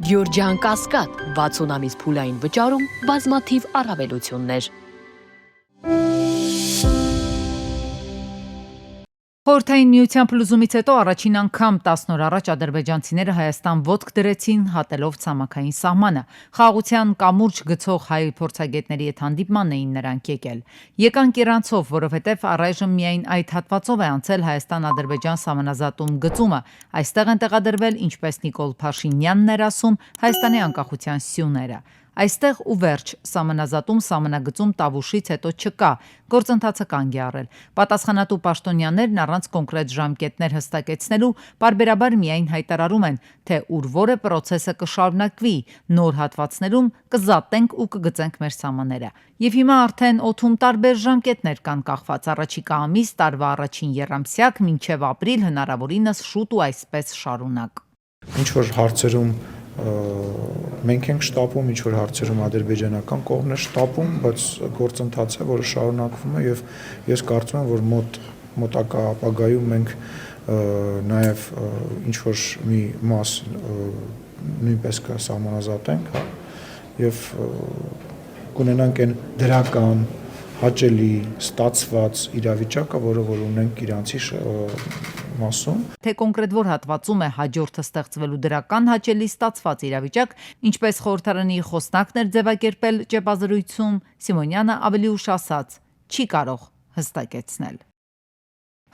Գյորջյան Կասկադ 60 ամիս փուլային վճարում բազմաթիվ առավելություններ։ Խորհրդային միության փլուզումից հետո առաջին անգամ 10 օր առաջ ադրբեջանցիները Հայաստան ոտք դրեցին հատելով ցամաքային սահմանը։ Խաղաղության կամուրջ գցող հայ փորձագետների հետ հանդիպման էին նրանք եկել։ Եկանք իրանցով, որովհետև առայժմ միայն այդ հատվածով է անցել Հայաստան-Ադրբեջան սահմանազատում գծումը։ Այստեղ են տեղադրվել, ինչպես Նիկոլ Փաշինյանն էր ասում, Հայաստանի անկախության սյուները։ Այստեղ ու վերջ սահմանազատում սահմանագծում Տավուշից հետո չկա, գործընթացը կանգ է առել։ Պատասխանատու պաշտոնյաներն առանց կոնկրետ ժամկետներ հստակեցնելու պարբերաբար միայն հայտարարում են, թե ուր որը պրոցեսը կշարունակվի, նոր հատվածներում կզատենք ու կգծենք մեր սահմանները։ Եվ հիմա արդեն օդում տարբեր ժամկետներ կան կախված առաջիկա ամիս, տարվա առաջին եռամսյակ, մինչև ապրիլ, հնարավորինս շուտ ու այսպես շարունակ։ Ինչ որ հարցերում մենք ենք շտապում, ինչ որ հարցերում ադրբեջանական կողմն է շտապում, բայց գործընթաց է, որը շարունակվում է եւ ես կարծում եմ, որ մոտակա ապագայում մենք նաեւ ինչ որ մի մաս նույնպես կսահմանազատենք, հա, եւ կունենանք այն դրական հաճելի ստացված իրավիճակը, որը որ ունենք իրանցի մասում։ Թե կոնկրետ որ հատվածում է հաջորդը ստեղծվելու դրական հաճելի ստացված իրավիճակ, ինչպես խորհրդարանի խոսնակն էր ձևակերպել ճեպազրույցում, Սիմոնյանը ավելի ուշ ասաց, չի կարող հստակեցնել։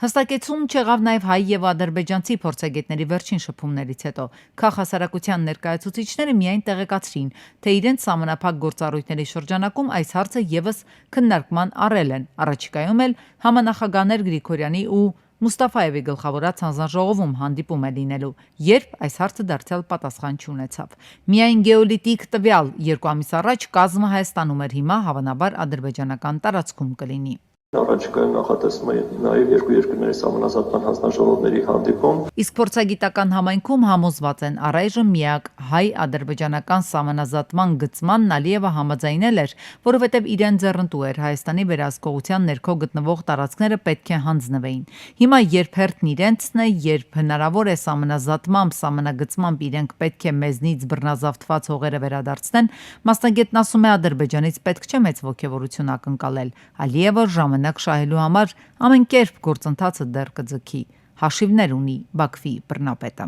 Հստակեցում չեղավ նաև հայ եւ ադրբեջանցի փորձագետների վերջին շփումներից հետո։ Քաղաքասարակության ներկայացուցիչները միայն տեղեկացրին, թե իրենց սահմանափակ գործառույթների շրջանակում այս հարցը եւս քննարկման առել են։ Առաջիկայում էլ համանախագահներ Գրիգորյանի ու Մուստաֆայևի գլխավորած հանձնաժողովում հանդիպում է լինելու, երբ այս հարցը դարձյալ պատասխան չունեցավ։ Միայն գեոլիտիկ տվյալ 2 ամիս առաջ կազմը Հայաստանում էր, հիմա հավանաբար ադրբեջանական տարածքում կլինի։ Առաջիկայում նախատեսվում է նաև երկու երկրների սահմանազատման հանձնաժողովների հանդիպում։ Իսկ փորձագիտական համայնքում համոզված են առայժմ միակ հայ-ադրբեջանական սահմանազատման գծմանն Ալիևը համաձայնել էր, որովհետև իրեն ձեռնտու էր Հայաստանի վերահսկողության ներքո գտնվող տարածքները պետք է հանձնվեին։ Հիմա երբ հերթն իրենցն է, երբ հնարավոր է սահմանազատմամբ, սահմանագծմամբ իրենք պետք է մեզնից բռնազավթված հողերը վերադարձնեն, մասնագետն ասում է Ադրբեջանից պետք չէ մեծ ոգևորություն ակնկալել։ Ալիևը ժամանակ շահելու համար ամեն կերպ գործընթացը դեռ կձգի, հաշիվներ ունի Բաքվի բռնապետը։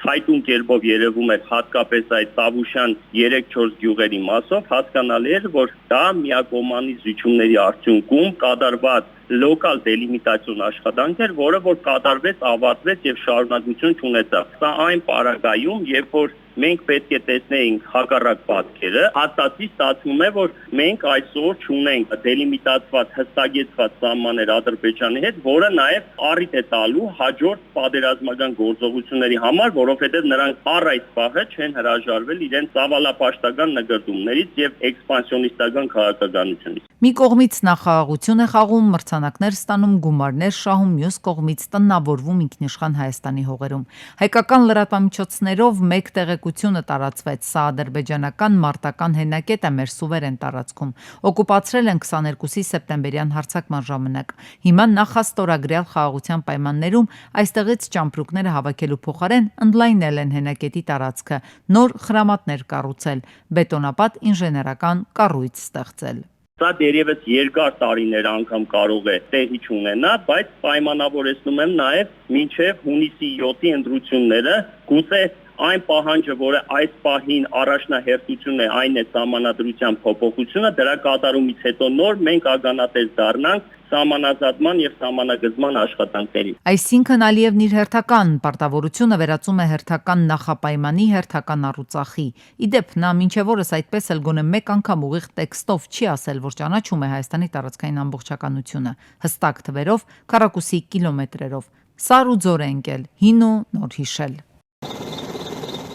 Հայտուն կերպով երևում էր հատկապես այդ Տավուշյան 3-4 գյուղերի մասով հասկանալի էր, որ դա միակողմանի զիջումների արդյունքում կատարված լոկալ դելիմիտացիոն աշխատանք էր, որը որ կատարվեց, ավարտվեց եւ շարունակություն չունեցավ։ Սա այն պարագայում, երբ որ մենք պետք է տեսնեինք հակառակ պատկերը, հաստատի ստացվում է, որ մենք այսօր չունենք դելիմիտացված հստակեցված սահմաններ Ադրբեջանի հետ, որը նաև առիթ է տալու հաջորդ պատերազմական գործողությունների համար, որովհետև նրանք առ այդ պահը չեն հրաժարվել իրենց ծավալապաշտական նկատումներից եւ էքսպանսիոնիստական քաղաքականությունից։ Մի կողմից նախաղաղություն է խաղում, մրցանակներ ստանում, գումարներ շահում, մյուս կողմից տնավորվում ինքնիշխան Հայաստանի հողերում։ Հայկական լրատվամիջոցներով մեկ տեղեկությունը տարածվեց, սա ադրբեջանական մարտական հենակետ է մեր սուվերեն տարածքում։ Օկուպացրել են 22-ի սեպտեմբերյան հարձակման ժամանակ։ Հիմա նախաստորագրյալ խաղաղության պայմաններում այստեղից ճամպրուկները հավաքելու փոխարեն ընդլայնել են հենակետի տարածքը, նոր խրամատներ կառուցել, բետոնապատ ինժեներական կառույց ստեղծել։ Սա դերևս երկար տարիներ անգամ կարող է տեղի չունենա, բայց պայմանավորեցնում եմ նաև մինչև հունիսի 7-ի ընտրությունները, գուցե այն պահանջը, որը այս պահին առաջնահերթություն է, այն է սահմանադրության փոփոխությունը, դրա կատարումից հետո նոր մենք ականատես դառնանք սահմանազատման եւ սահմանագծման աշխատանքների։ Այսինքն Ալիևն իր հերթական պարտավորությունը վերածում է հերթական նախապայմանի հերթական առուծախի։ Իդեպ նա մինչև օրս այդպես էլ գոնե մեկ անգամ ուղիղ տեքստով չի ասել, որ ճանաչում է Հայաստանի տարածքային ամբողջականությունը, հստակ թվերով, քառակուսի կիլոմետրերով։ Սար ու ձոր է ընկել, հին ու նոր հիշել։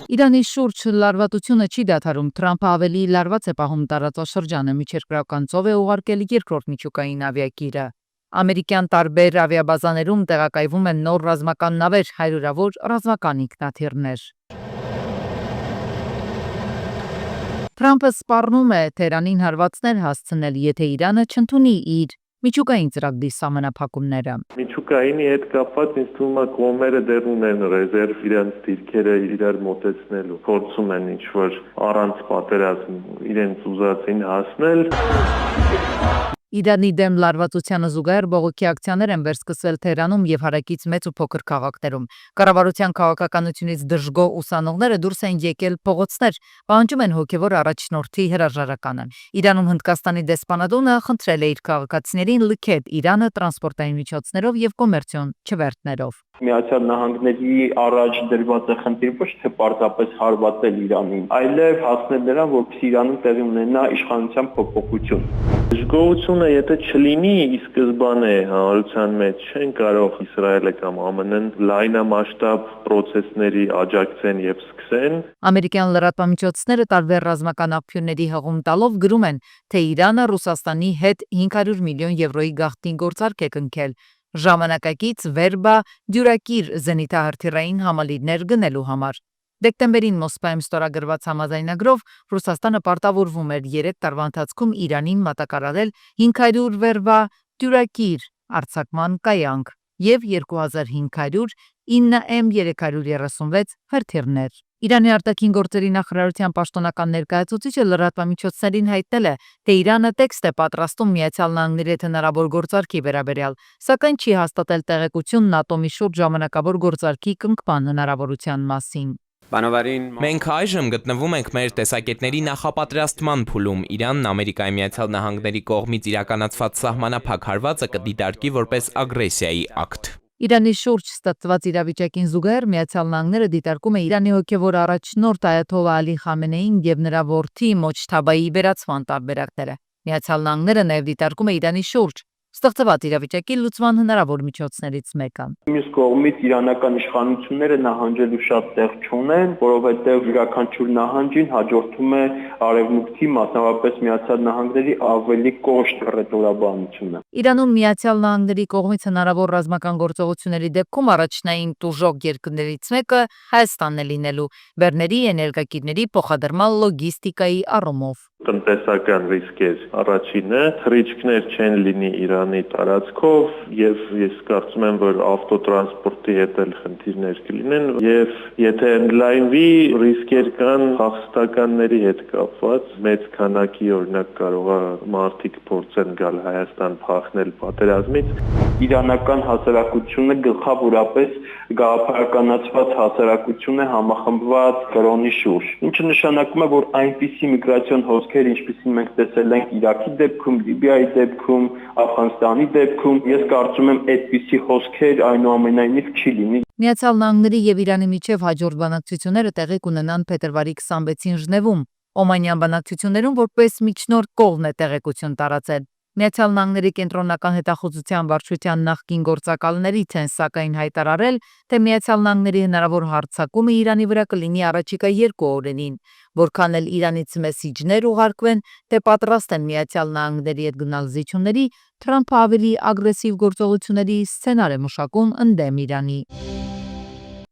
Իրանի շուրջ լարվածությունը չի դադարում, Թրամփը ավելի լարված է պահում տարածաշրջանը, միջերկրական ծով է ուղարկել երկրորդ միջուկային ավիակիրը։ Ամերիկյան տարբեր ավիաբազաներում տեղակայվում են նոր ռազմական նավեր, հարյուրավոր ռազմական ինքնաթիռներ։ Թրամփը սպառնում է Թեհրանին հարվածներ հասցնել, եթե Իրանը չընդունի իր միջուկային ծրագրի սահմանափակումները։ Միջուկայինի հետ կապված ինձ թվում է կողմերը դեռ ունեն ռեզերվ իրենց դիրքերը իրար մոտեցնելու, փորձում են ինչ-որ առանց պատերազմ իրենց ուզածին հասնել։ Իրանի դեմ լարվածությանը զուգահեռ բողոքի ակցիաներ են վերսկսվել Թեհրանում եւ հարակից մեծ ու փոքր քաղաքներում։ Կառավարության քաղաքականությունից դժգոհ ուսանողները դուրս են եկել փողոցներ, պահանջում են հոգեվոր առաջնորդի հրաժարականը։ Իրանում Հնդկաստանի դեսպանատունը խնդրել է իր քաղաքացիներին լքել Իրանը տրանսպորտային միջոցներով եւ կոմերցիոն չվերթներով։ Միացյալ Նահանգների առաջ դրված է խնդիր ոչ թե պարզապես հարվածել Իրանին, այլև հասնել նրան, որպեսզի Իրանում տեղի ունենա իշխանության փոփոխություն։ Դժգոհությունը եթե չլինի ի սկզբանե հանրության մեջ չեն կարող Իսրայելը կամ ԱՄՆ-ն լայնամասշտաբ process-ների աջակցեն եւ սկսեն։ Ամերիկյան լրատվամիջոցները տարբեր ռազմական աղբյուրների հղում տալով գրում են, թե Իրանը Ռուսաստանի հետ 500 միլիոն եվրոյի գաղտնի գործարք է կնքել ժամանակակից վերբա դյուրակիր զենիթահրթիռային համալիրներ գնելու համար։ Դեկտեմբերին Մոսկվայում ստորագրված համաձայնագրով Ռուսաստանը պարտավորվում էր 3 տարվա ընթացքում Իրանին մատակարարել 500 վերբա դյուրակիր արձակման կայանք և 2500 9M336 հրթիռներ։ Իրանի արտաքին գործերի նախարարության պաշտոնական ներկայացուցիչը լրատվամիջոցներին հայտնել է, թե Իրանը տեքստ է պատրաստում Միացյալ Նահանգների հետ հնարավոր գործարքի վերաբերյալ, սակայն չի հաստատել տեղեկություն ՆԱՏՕ-ի շուրջ ժամանակավոր գործարքի կնքման հնարավորության մասին։ Մենք այժմ գտնվում ենք մեր տեսակետների նախապատրաստման փուլում։ Իրանն Ամերիկայի Միացյալ Նահանգների կողմից իրականացված սահմանափակ հարվածը կդիտարկի որպես ագրեսիայի ակտ։ Իրանի շուրջ ստեղծված իրավիճակին զուգահեռ Միացյալ Նահանգները դիտարկում է Իրանի հոգևոր առաջնորդ Այաթոլլահ Ալի Խամենեին եւ նրա որդի Մոջթաբայի վերացման տարբերակները։ Միացյալ Նահանգները նաև դիտարկում է Իրանի շուրջ ստեղծված իրավիճակի լուծման հնարավոր միջոցներից մեկը։ Մյուս կողմից իրանական իշխանությունները նահանջելու շատ տեղ չունեն, որովհետև յուրաքանչյուր նահանջին հաջորդում է արևմուտքի, մասնավորապես Միացյալ Նահանգների ավելի կոշտ ռետորաբանությունը։ Իրանում Միացյալ Նահանգների կողմից հնարավոր ռազմական գործողությունների դեպքում առաջնային տուժող երկրներից մեկը Հայաստանն է լինելու բեռների էներգակիրների փոխադրման լոգիստիկայի առումով։ Տնտեսական ռիսկեր առաջինը, թռիչքներ չեն լինի Իրանի տարածքով եւ ես կարծում եմ, որ ավտոտրանսպորտի հետ էլ խնդիրներ կլինեն եւ եթե ընդլայնվի ռիսկեր կան հաղթականների հետ կապված, մեծ քանակի օրինակ կարող է մարդիկ փորձեն գալ Հայաստան փախնել պատերազմից։ Իրանական հասարակությունը գլխավորապես գաղափարականացված հասարակություն է համախմբված կրոնի շուրջ, ինչը նշանակում է, որ այնպիսի միգրացիոն հոսքեր, ինչպիսին մենք տեսել ենք Իրաքի դեպքում, Լիբիայի դեպքում, Աֆղանստանի դեպքում, ես կարծում եմ այդպիսի հոսքեր այնուամենայնիվ չի լինի։ Միացյալ Նահանգների եւ Իրանի միջև հաջորդ բանակցությունները տեղի կունենան փետրվարի 26-ին Ժնևում։ Օմանյան բանակցություններում որպես միջնորդ կողմն է տեղեկություն տարածել։ Միացյալ Նահանգների կենտրոնական հետախուզության վարչության նախկին գործակալներից են սակայն հայտարարել, թե Միացյալ Նահանգների հնարավոր հարձակումը Իրանի վրա կլինի առաջիկա 2 օրերին, որքան էլ Իրանից մեսիջներ ուղարկվեն, թե պատրաստ են Միացյալ Նահանգների հետ գնալ զիջումների, Թրամփը ավելի ագրեսիվ գործողությունների սցենար է մշակում ընդդեմ Իրանի։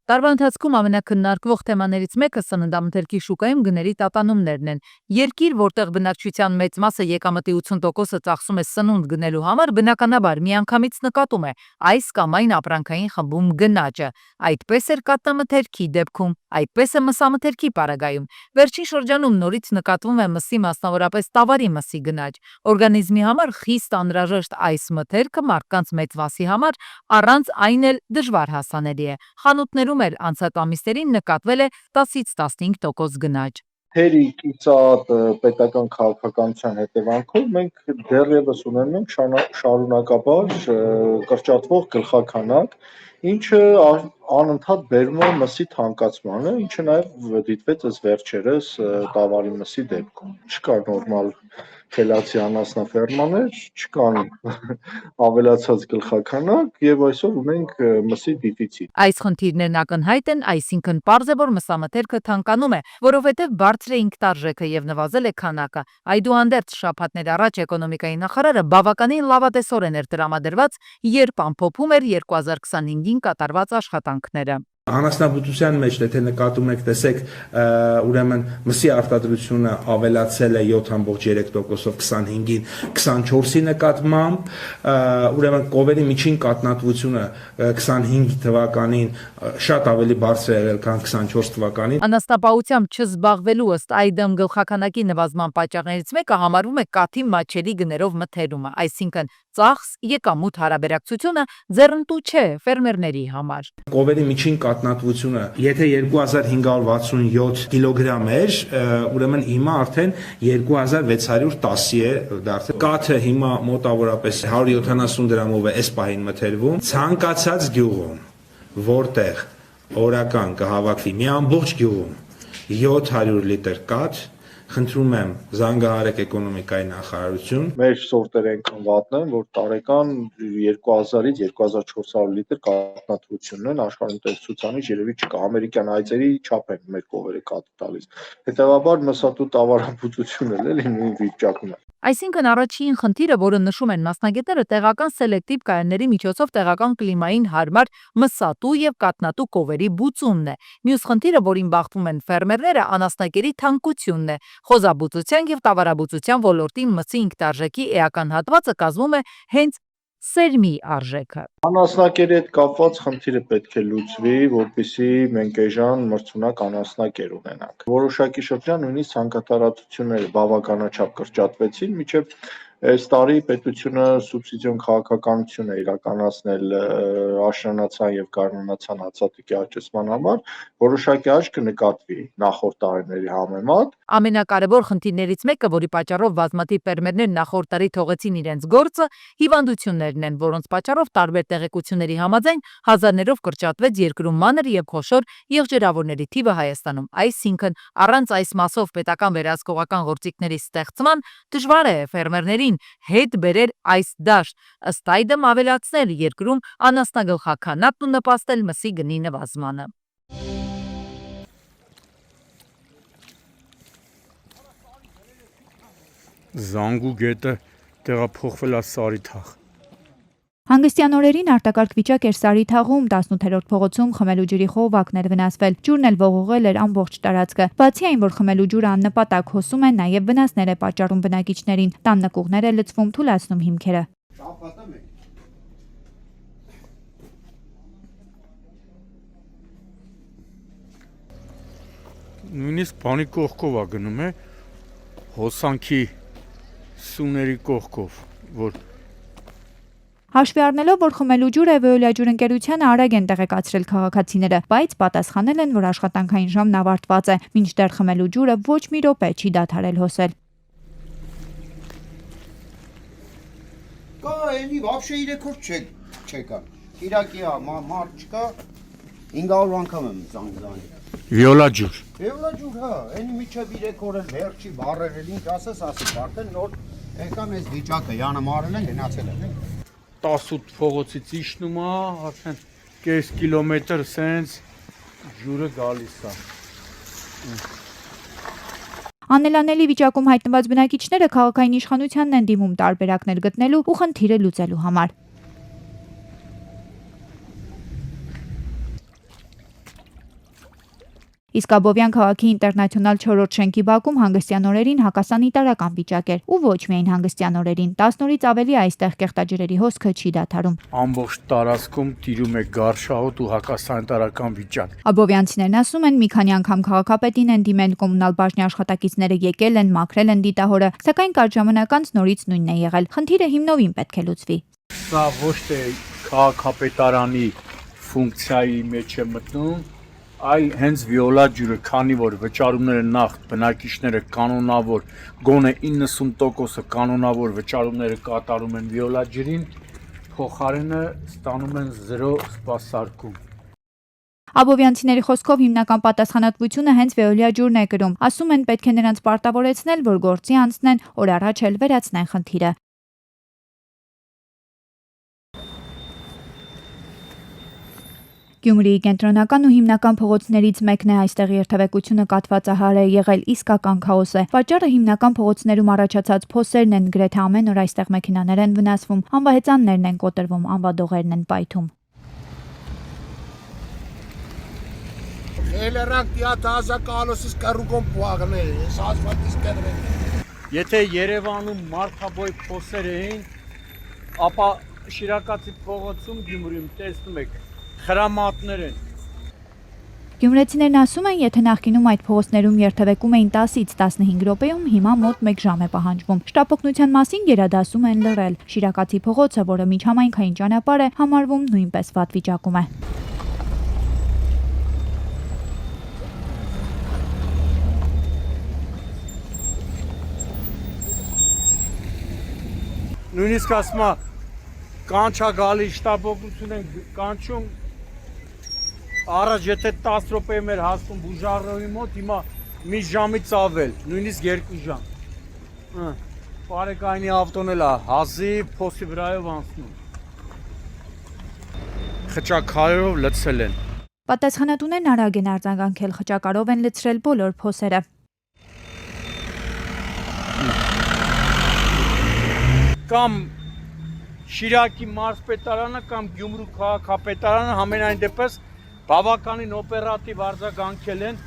Տարվա ընթացքում ամենակննարկվող թեմաներից մեկը սննդամթերքի շուկայում գների տատանումներն են։ Երկիր, որտեղ բնակչության մեծ մասը եկամտի 80%-ը ծախսում է սնունդ գնելու համար, բնականաբար միանգամից նկատում է այս կամ այն ապրանքային խմբում գնաճը։ Այդպես էր կաթնամթերքի դեպքում, այդպես է մսամթերքի պարագայում։ Վերջին շրջանում նորից նկատվում է մսի, մասնավորապես տավարի մսի գնաճ։ Օրգանիզմի համար խիստ անհրաժեշտ այս մթերքը մարդկանց մեծ մասի համար առանց այն էլ դժվար հասանելի է։ Խանութներում էլ անցած ամիսներին նկատվել է 10-ից 15% գնաճ։ Թերի կիսատ պետական քաղաքականության հետևանքով մենք դեռևս ունենում ենք շարունակաբար կրճատվող գլխաքանակ, ինչը անընդհատ բերում է մսի թանկացմանը, ինչը նաև դիտվեց այս վերջերս տավարի մսի դեպքում։ Չկա նորմալ խելացի անասնաֆերմաներ, չկան ավելացած գլխաքանակ եւ այսօր ունենք մսի դեֆիցիտ։ Այս խնդիրներն ակնհայտ են, այսինքն պարզ է, որ մսամթերքը թանկանում է, որովհետև բարձր է ինքնարժեքը եւ նվազել է քանակը։ Այդուհանդերձ շաբաթներ առաջ էկոնոմիկայի նախարարը բավականին լավատեսորեն էր տրամադրված, երբ ամփոփում էր 2025-ին կատարված աշխատանքները։ Անասնաբուծության մեջ եթե նկատում եք, տեսեք, ուրեմն մսի արտադրությունը ավելացել է 7.3%-ով 25-ին 24-ի նկատմամբ, ուրեմն կովերի միջին կաթնատվությունը 25 թվականին շատ ավելի բարձր է եղել, քան 24 թվականին։ Անասնապահությամբ չզբաղվելու ըստ այդմ գլխականակի նվազման պատճառներից մեկը համարվում է կաթի մատչելի գներով մթերումը, այսինքն ծախս եկամուտ հարաբերակցությունը ձեռնտու չէ ֆերմերների համար։ Կովերի միջին կաթնատվությունը, եթե 2567 կիլոգրամ էր, ուրեմն հիմա արդեն 2610 է դարձել։ Կաթը հիմա մոտավորապես 170 դրամով է այս պահին մթերվում։ Ցանկացած գյուղում, որտեղ օրական կհավաքվի մի ամբողջ գյուղում 700 լիտր կաթ, խնդրում եմ զանգահարեք էկոնոմիկայի նախարարություն։ Մեր սորտերը այնքան վատն են, որ տարեկան 2000-ից 2400 լիտր կաթնատվություն են, աշխարհում տեղ ցուցանիշ երևի չկա, ամերիկյան այծերի չափ են մեր կովերը կաթ տալիս։ Հետևաբար մսատու տավարաբուծությունն էլ էլի նույն վիճակում է։ Այսինքն առաջին խնդիրը, որը նշում են մասնագետները, տեղական սելեկտիվ կայանների միջոցով տեղական կլիմային հարմար մսատու եւ կաթնատու կովերի բուծումն է։ Մյուս խնդիրը, որին բախվում են ֆերմերները, անասնակերի թանկությունն է։ Խոզաբուծության եւ տավարաբուծության ոլորտի մսի ինքնարժեքի էական հատվածը կազմում է հենց սերմի արժեքը։ Անասնակերի հետ կապված խնդիրը պետք է լուծվի, որպեսզի մենք էժան մրցունակ անասնակեր ունենանք։ Որոշակի շրջան նույնիսկ ցանկատարածությունները բավականաչափ կրճատվեցին, մինչև այս տարի պետությունը սուբսիդիոն քաղաքականություն է իրականացնել աշնանացան եւ գարնանացան հացատիկի աճեցման համար, որոշակի աճ կնկատվի նախորդ տարիների համեմատ։ Ամենակարևոր խնդիրներից մեկը, որի պատճառով բազմաթիվ ֆերմերներ նախորդ տարի թողեցին իրենց գործը, հիվանդություններն են, որոնց պատճառով տարբեր տեղեկությունների համաձայն հազարներով կրճատվեց երկրում մանր եւ խոշոր եղջերավորների թիվը Հայաստանում։ Այսինքն, առանց այս մասով պետական վերահսկողական գործիքների ստեղծման դժվար է ֆերմերներին հետ բերել այս դաշտ, ըստ այդմ ավելացնել երկրում անասնագլխաքանատն ու նպաստել մսի գնի նվազմանը։ Զանգու գետը տեղափոխվել է Սարիթաղ։ Հանգստյան օրերին արտակարգ վիճակ էր Սարիթաղում, 18-րդ փողոցում խմելու ջրի խողովակներ վնասվել, ջուրն էլ ողողել էր ամբողջ տարածքը։ Բացի այն, որ խմելու ջուրը աննպատակ հոսում է, նաև վնասներ է պատճառում բնակիչներին, տան նկուղներ է լցվում, թուլացնում հիմքերը։ Նույնիսկ բանի կողքով է գնում է, հոսանքի սուների կողքով, որ Հաշվի առնելով, որ խմելու ջուրը Veolia ջուր ընկերությանը արագ են տեղեկացրել քաղաքացիները, բայց պատասխանել են, որ աշխատանքային ժամն ավարտված է, մինչդեռ խմելու ջուրը ոչ մի րոպե չի դադարել հոսել։ Կա, էլի вообще 3 օր չեկա։ Կիրակի է, մարդ չկա, 500 անգամ եմ զանգ։ Veolia ջուր։ Veolia ջուր, հա, էնի միջև 3 օր էլ վերջի բարեր էլ ինչ ասես, արդեն նոր եկան այս վիճակը, յանը մարել են, գնացել են։ 18 փողոցից իջնում է, արդեն կես կիլոմետր սենց ջուրը գալիս է։ Անելանելի վիճակում հայտնված բնակիչները քաղաքային իշխանությանն են դիմում տարբերակներ գտնելու ու խնդիրը լուծելու համար։ Իսկ Աբովյան քաղաքի ինտերնացիոնալ 4-րդ շենքի բակում հանգստյան օրերին հակասանիտարական վիճակ էր, ու ոչ միայն հանգստյան օրերին, 10 օրից ավելի այստեղ կեղտաջրերի հոսքը չի դադարում։ Ամբողջ տարածքում տիրում է գարշահոտ ու հակասանիտարական վիճակ։ Աբովյանցիներն ասում են, մի քանի անգամ քաղաքապետին են դիմել, կոմունալ բաժնի աշխատակիցները եկել են, մաքրել են դիտահորը, սակայն կարճ ժամանակ անց նորից նույնն է եղել։ Խնդիրը հիմնովին պետք է լուծվի։ Սա ոչ թե քաղաքապետարանի ֆունկցիայի մեջ է մտնում, այլ հենց Veolia ջուրը, քանի որ վճարումները նախ բնակիչները կանոնավոր գոնե 90%-ը կանոնավոր վճարումները կատարում են Veolia ջրին, փոխարենը ստանում են 0 սպասարկում։ Աբովյանցիների խոսքով հիմնական պատասխանատվությունը հենց Veolia ջուրն է կրում։ Ասում են, պետք է նրանց պարտավորեցնել, որ գործի անցնեն, օր առաջ էլ վերացնեն խնդիրը։ Գյումրիի կենտրոնական ու հիմնական փողոցներից մեկն է, այստեղ երթևեկությունը կաթվածահար է, եղել իսկական քաոս է։ Պատճառը հիմնական փողոցներում առաջացած փոսերն են, գրեթե ամեն օր այստեղ մեքենաներ են վնասվում, անվահեծաններն են կոտրվում, անվադողերն են պայթում։ էլերակ դիաթազա կալոսից կռուգոն պուաղն է, ես ասֆալտից կդրեն։ Եթե Երևանում մարդաբոյ փոսեր էին, ապա Շիրակացի փողոցում Գյումրիում տեսնում եք խրամատներ են։ Գյումրեցիներն ասում են, եթե նախկինում այդ փողոցներում երթևեկում էին 10-ից 15 րոպեում, հիմա մոտ 1 ժամ է պահանջվում։ Շտապօգնության մասին գերադասում են լռել։ Շիրակացի փողոցը, որը միջհամայնքային ճանապարհ է, համարվում նույնպես վատ վիճակում է։ Նույնիսկ ասում կանչա գալի շտապօգնություն են կանչում Առաջ եթե 10 րոպե մեր հասնում բուժարնոյի մոտ, հիմա մի ժամից ավել, նույնիսկ 2 ժամ։ Բարեկայնի ավտոն էլ է հազիվ փոսի վրայով անցնում։ Խճակարով լցել են։ Պատասխանատուներն արագ են արձագանքել, խճակարով են լցրել բոլոր փոսերը։ Կամ Շիրակի մարզպետարանը կամ Գյումրու քաղաքապետարանը համենայն դեպս բավականին օպերատիվ արձագանքել են,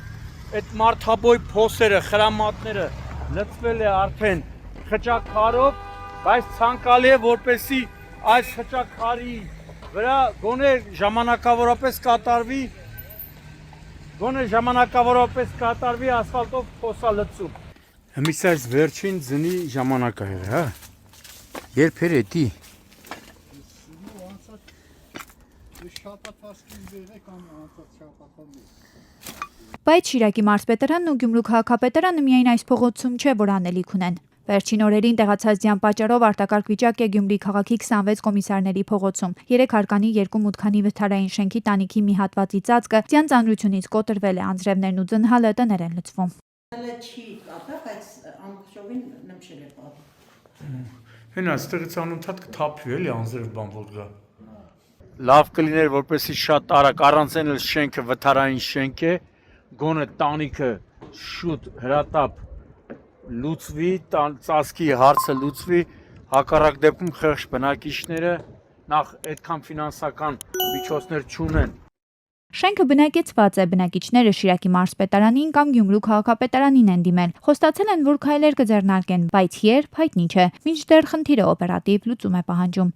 այդ մարդաբոյ փոսերը, խրամատները լցվել է արդեն խճակարով, բայց ցանկալի է որպեսի այս խճակարի վրա գոնե ժամանակավորապես կատարվի ասֆալտով փոսալցում։ Հիմից այս վերջին ձնի ժամանակը է, հա։ Երբ էր էդի։ Բայց Շիրակի մարզպետարանն ու Գյումրու քաղաքապետարանը միայն այս փողոցում չէ, որ անելիք ունեն։ Վերջին օրերին տեղացած ձյան պատճառով արտակարգ վիճակ է Գյումրի քաղաքի 26 կոմիսարների փողոցում։ 3 հարկանի 2 մուտքանի վթարային շենքի տանիքի մի հատվածի ծածկը ձյան ծանրությունից կոտրվել է, անձրևներն ու ձնհալը տներ են լցվում։ Հենա, այստեղից անընդհատ կթափվի էլի անձրև բան որ գա։ Լավ կլիներ, որպեսզի շատ արագ առանց այն շենքը վթարային շենք է, գոնե տանիքը շուտ հրատապ լուծվի, ծածկի հարցը լուծվի, հակառակ դեպքում խեղճ բնակիչները նախ այդքան ֆինանսական միջոցներ չունեն։ Շենքը բնակեցված է, բնակիչները Շիրակի մարզպետարանին կամ Գյումրու քաղաքապետարանին են դիմել։ Խոստացել են, որ քայլեր կձեռնարկեն, բայց երբ հայտնի չէ։ Մինչդեռ խնդիրը օպերատիվ լուծում է պահանջում։